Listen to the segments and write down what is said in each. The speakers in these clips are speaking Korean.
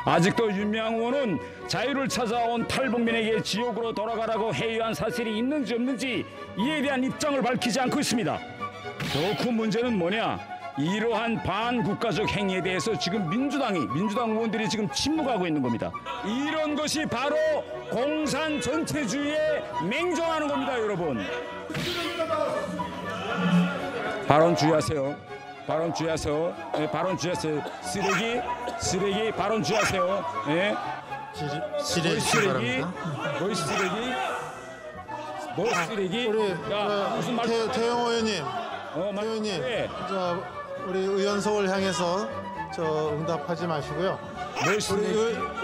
아직도 윤미향 의원은 자유를 찾아온 탈북민에게 지옥으로 돌아가라고 회유한 사실이 있는지 없는지 이에 대한 입장을 밝히지 않고 있습니다. 더 큰 문제는 뭐냐? 이러한 반국가적 행위에 대해서 지금 민주당 의원들이 지금 침묵하고 있는 겁니다. 이런 것이 바로 공산 전체주의에 맹종하는 겁니다, 여러분. 발언 주의하세요. 발언 주의하세요. 네, 발언 주의하세요. 쓰레기 발언 주의하세요. 네. 쓰레기. 뭐 쓰레기? 우리 야, 무슨 말? 태영 의원님. 의원님. 네. 우리 의원석을 향해서 응답하지 마시고요.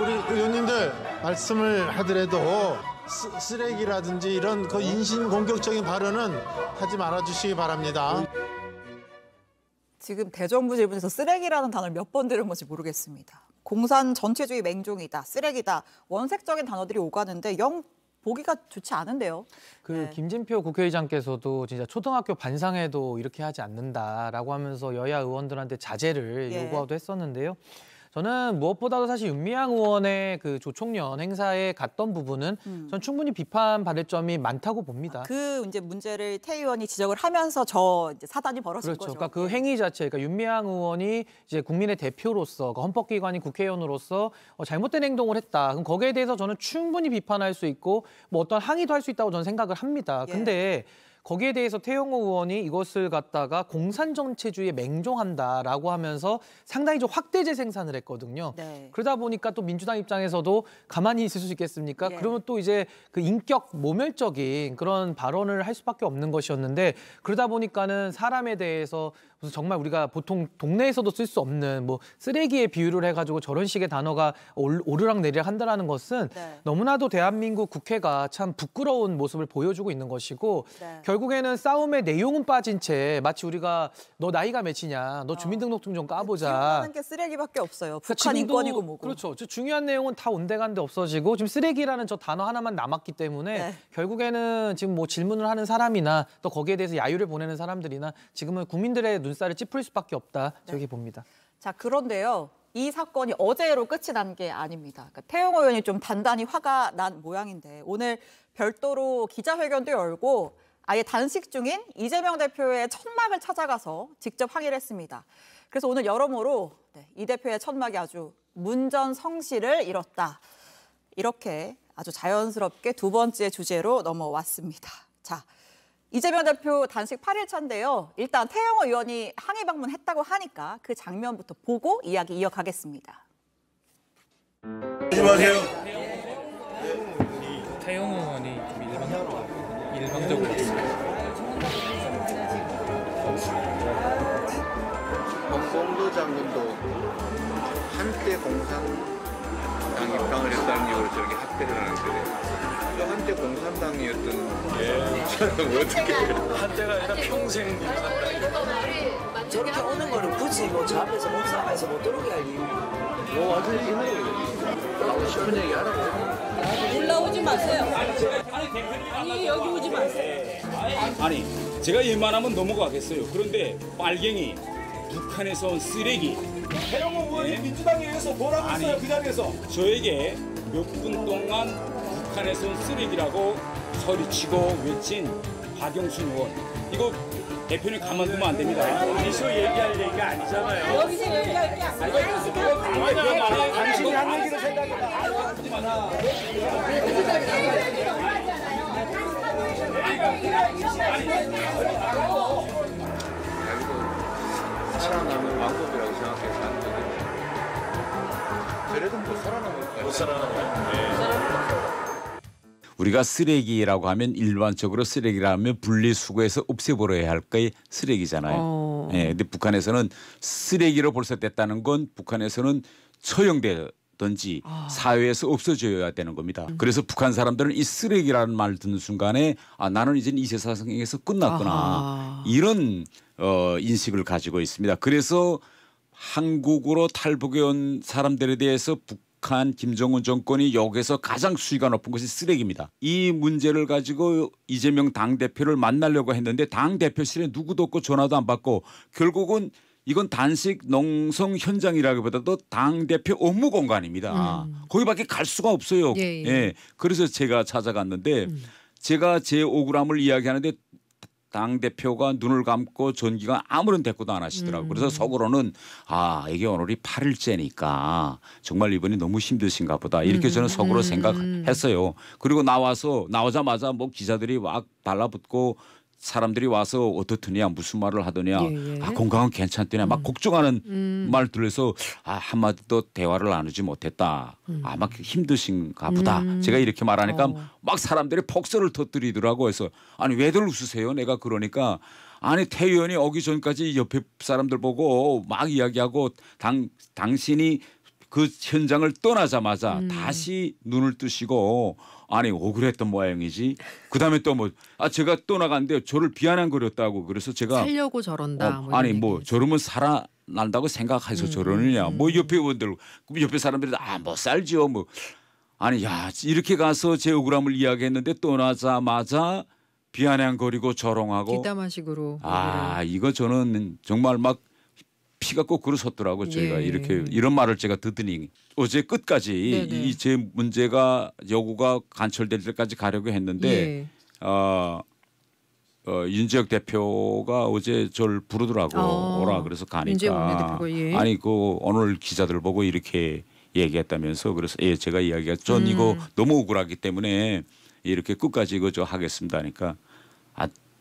우리 의원님들 말씀을 하더라도 쓰레기라든지 이런 그 인신 공격적인 발언은 하지 말아주시기 바랍니다. 지금 대정부 질문에서 쓰레기라는 단어를 몇 번 들은 건지 모르겠습니다. 공산 전체주의 맹종이다, 쓰레기다, 원색적인 단어들이 오가는데 영 보기가 좋지 않은데요. 네. 김진표 국회의장께서도 진짜 초등학교 반상회도 이렇게 하지 않는다라고 하면서 여야 의원들한테 자제를 요구하기도 했었는데요. 저는 무엇보다도 사실 윤미향 의원의 그 조총련 행사에 갔던 부분은 전 충분히 비판받을 점이 많다고 봅니다. 그 이제 문제를 태 의원이 지적을 하면서 이제 사단이 벌어진 그렇죠. 거죠. 그러니까 그 행위 자체, 그러니까 윤미향 의원이 이제 국민의 대표로서, 그러니까 헌법기관인 국회의원으로서 잘못된 행동을 했다. 그럼 거기에 대해서 저는 충분히 비판할 수 있고 뭐 어떤 항의도 할 수 있다고 저는 생각을 합니다. 근데 거기에 대해서 태영호 의원이 이것을 갖다가 공산정체주의에 맹종한다라고 하면서 상당히 좀 확대재 생산을 했거든요. 네. 그러다 보니까 또 민주당 입장에서도 가만히 있을 수 있겠습니까? 그러면 또 이제 그 인격 모멸적인 그런 발언을 할 수밖에 없는 것이었는데 그러다 보니까는 사람에 대해서 정말 우리가 보통 동네에서도 쓸 수 없는 뭐 쓰레기에 비유를 해가지고 저런 식의 단어가 오르락 내리락 한다는 것은 너무나도 대한민국 국회가 참 부끄러운 모습을 보여주고 있는 것이고 결국에는 싸움의 내용은 빠진 채 마치 우리가 너 나이가 몇이냐, 너 주민등록증 좀 까보자. 기억나는 게 쓰레기밖에 없어요. 북한 인권이고 뭐고. 그렇죠. 중요한 내용은 다 온데간데 없어지고 지금 쓰레기라는 저 단어 하나만 남았기 때문에 결국에는 지금 뭐 질문을 하는 사람이나 또 거기에 대해서 야유를 보내는 사람들이나 지금은 국민들의 눈살을 찌푸릴 수밖에 없다. 저기 봅니다. 자, 그런데요. 이 사건이 어제로 끝이 난 게 아닙니다. 그러니까 태영호 의원이 좀 단단히 화가 난 모양인데 오늘 별도로 기자회견도 열고 아예 단식 중인 이재명 대표의 천막을 찾아가서 직접 항의를 했습니다. 그래서 오늘 여러모로 이 대표의 천막이 아주 문전성시를 이뤘다. 이렇게 아주 자연스럽게 두 번째 주제로 넘어왔습니다. 자, 이재명 대표 단식 8일차인데요. 일단 태영호 의원이 항의 방문했다고 하니까 그 장면부터 보고 이야기 이어가겠습니다. 조심하세요. 태영호 의원이 일방적으로 홍범도 장군도 한때 공산당 입당을 했다는 이유로 저렇게 학대를 하는데 또 한때 공산당이었던 사람은 어떻게 한때가 아니라 평생 공산당. 저렇게 오는 거는 굳이 뭐 저 앞에서 목사에서 못 들어오게 할 이유. 뭐 완전히 하고 싶은 얘기 하라고. 올라오지 마세요. 아니 여기 오지 마세요. 아니 제가 일만하면 넘어가겠어요. 그런데 빨갱이, 북한에서 온 쓰레기. 태영호 의원이 민주당에 의해서 뭐라고 했어요 그 자리에서? 저에게 몇 분 동안 북한에서 온 쓰레기라고 소리치고 외친 박영순 의원. 이거 대표님 가만두면 안 됩니다. 여기서 얘기할 얘기가 아니잖아요. 여기서 얘기할 게 아니에요. 당신이 한 얘기로 생각해봐. 살아남는 방법이라고 생각해서 하는 거예요. 그래도 못 살아남을 거예요. 못 살아남아요. 우리가 쓰레기라고 하면 일반적으로 쓰레기라면 분리수거해서 없애버려야 할 거의 쓰레기잖아요. 근데 북한에서는 쓰레기로 벌써 됐다는 건 북한에서는 처형되든지 사회에서 없어져야 되는 겁니다. 그래서 북한 사람들은 이 쓰레기라는 말을 듣는 순간에 나는 이제 이 세상에서 끝났구나. 이런 인식을 가지고 있습니다. 그래서 한국으로 탈북해 온 사람들에 대해서 북한 김정은 정권이 여기서 가장 수위가 높은 것이 쓰레기입니다. 이 문제를 가지고 이재명 당대표를 만나려고 했는데 당대표실에 누구도 없고 전화도 안 받고 결국은 이건 단식 농성 현장이라기보다도 당대표 업무 공간입니다. 거기밖에 갈 수가 없어요. 예. 예. 그래서 제가 찾아갔는데 제가 제 억울함을 이야기하는데 당대표가 눈을 감고 전기가 아무런 대꾸도 안 하시더라고요. 그래서 속으로는 이게 오늘이 8일째니까 정말 이번이 너무 힘드신가 보다. 이렇게 저는 속으로 생각했어요. 그리고 나오자마자 뭐 기자들이 막 달라붙고 사람들이 와서 어떻더냐 무슨 말을 하더냐 건강은 괜찮더냐 막 걱정하는 말 들려서 한마디도 대화를 나누지 못했다. 막 힘드신가 보다. 제가 이렇게 말하니까 막 사람들이 폭설을 터뜨리더라고요. 그래서 아니 왜들 웃으세요? 내가 그러니까 아니 태 의원이 오기 전까지 옆에 사람들 보고 막 이야기하고 당신이 그 현장을 떠나자마자 다시 눈을 뜨시고 아니 억울했던 모양이지. 그다음에 또 뭐 제가 떠나갔는데 저를 비아냥거렸다고 그래서 제가 살려고 저런다. 아니 뭐 저러면 살아난다고 생각해서 저러느냐. 뭐 옆에 분들 옆에 사람들이 못 살지요. 뭐 아니 이렇게 가서 제 억울함을 이야기했는데 떠나자마자 비아냥거리고 조롱하고 뒷담화식으로. 이거 저는 정말 막 피가 거꾸로 섰더라고요. 저희가 이런 말을 제가 듣더니 어제 끝까지 제 문제가 요구가 간철될 때까지 가려고 했는데 윤재혁 대표가 어제 저를 부르더라고 오라 그래서 가니까 아니 그 오늘 기자들 보고 이렇게 얘기했다면서 그래서 제가 이야기가 전 이거 너무 억울하기 때문에 이렇게 끝까지 이거 저 하겠습니다 하니까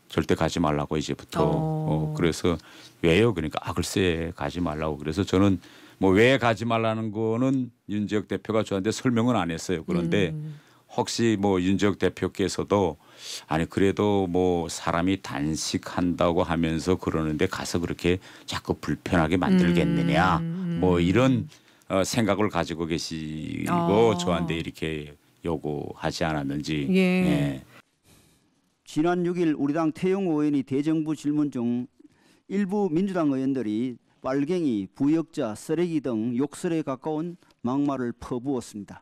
절대 가지 말라고 이제부터 그래서 왜요? 그러니까 글쎄 가지 말라고 그래서 저는 뭐 왜 가지 말라는 거는 윤재혁 대표가 저한테 설명은 안 했어요. 그런데 혹시 뭐 윤재혁 대표께서도 아니 그래도 뭐 사람이 단식한다고 하면서 그러는데 가서 그렇게 자꾸 불편하게 만들겠느냐 뭐 이런 생각을 가지고 계시고 저한테 이렇게 요구하지 않았는지. 예. 지난 6일 우리 당 태영호 의원이 대정부 질문 중 일부 민주당 의원들이 빨갱이, 부역자, 쓰레기 등 욕설에 가까운 막말을 퍼부었습니다.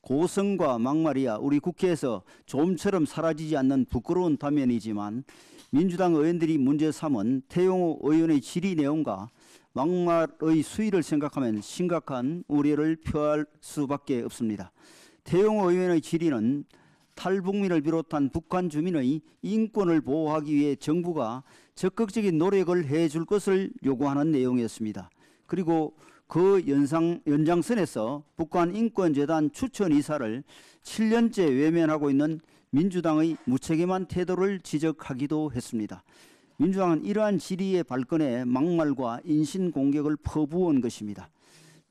고성과 막말이야 우리 국회에서 좀처럼 사라지지 않는 부끄러운 단면이지만 민주당 의원들이 문제 삼은 태영호 의원의 질의 내용과 막말의 수위를 생각하면 심각한 우려를 표할 수밖에 없습니다. 태영호 의원의 질의는 탈북민을 비롯한 북한 주민의 인권을 보호하기 위해 정부가 적극적인 노력을 해줄 것을 요구하는 내용이었습니다. 그리고 그 연장선에서 북한 인권재단 추천 이사를 7년째 외면하고 있는 민주당의 무책임한 태도를 지적하기도 했습니다. 민주당은 이러한 질의의 발건에 막말과 인신공격을 퍼부은 것입니다.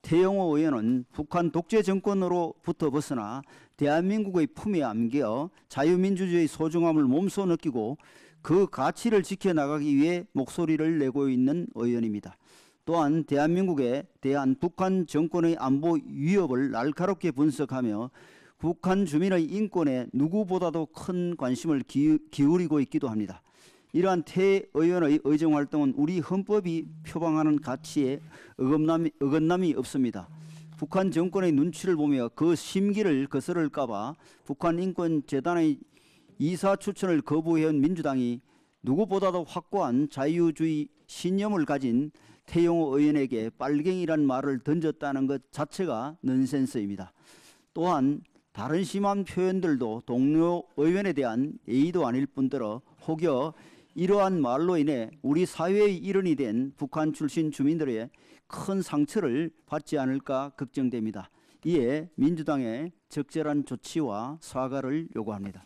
태영호 의원은 북한 독재 정권으로부터 벗어나 대한민국의 품에 안겨 자유민주주의 소중함을 몸소 느끼고 그 가치를 지켜나가기 위해 목소리를 내고 있는 의원입니다. 또한 대한민국에 대한 북한 정권의 안보 위협을 날카롭게 분석하며 북한 주민의 인권에 누구보다도 큰 관심을 기울이고 있기도 합니다. 이러한 태 의원의 의정활동은 우리 헌법이 표방하는 가치에 어긋남이 없습니다. 북한 정권의 눈치를 보며 그 심기를 거스를까 봐 북한인권재단의 이사 추천을 거부해온 민주당이 누구보다도 확고한 자유주의 신념을 가진 태영호 의원에게 빨갱이란 말을 던졌다는 것 자체가 넌센스입니다. 또한 다른 심한 표현들도 동료 의원에 대한 예의도 아닐 뿐더러 혹여 이러한 말로 인해 우리 사회의 일원이 된 북한 출신 주민들의 큰 상처를 받지 않을까 걱정됩니다. 이에 민주당의 적절한 조치와 사과를 요구합니다.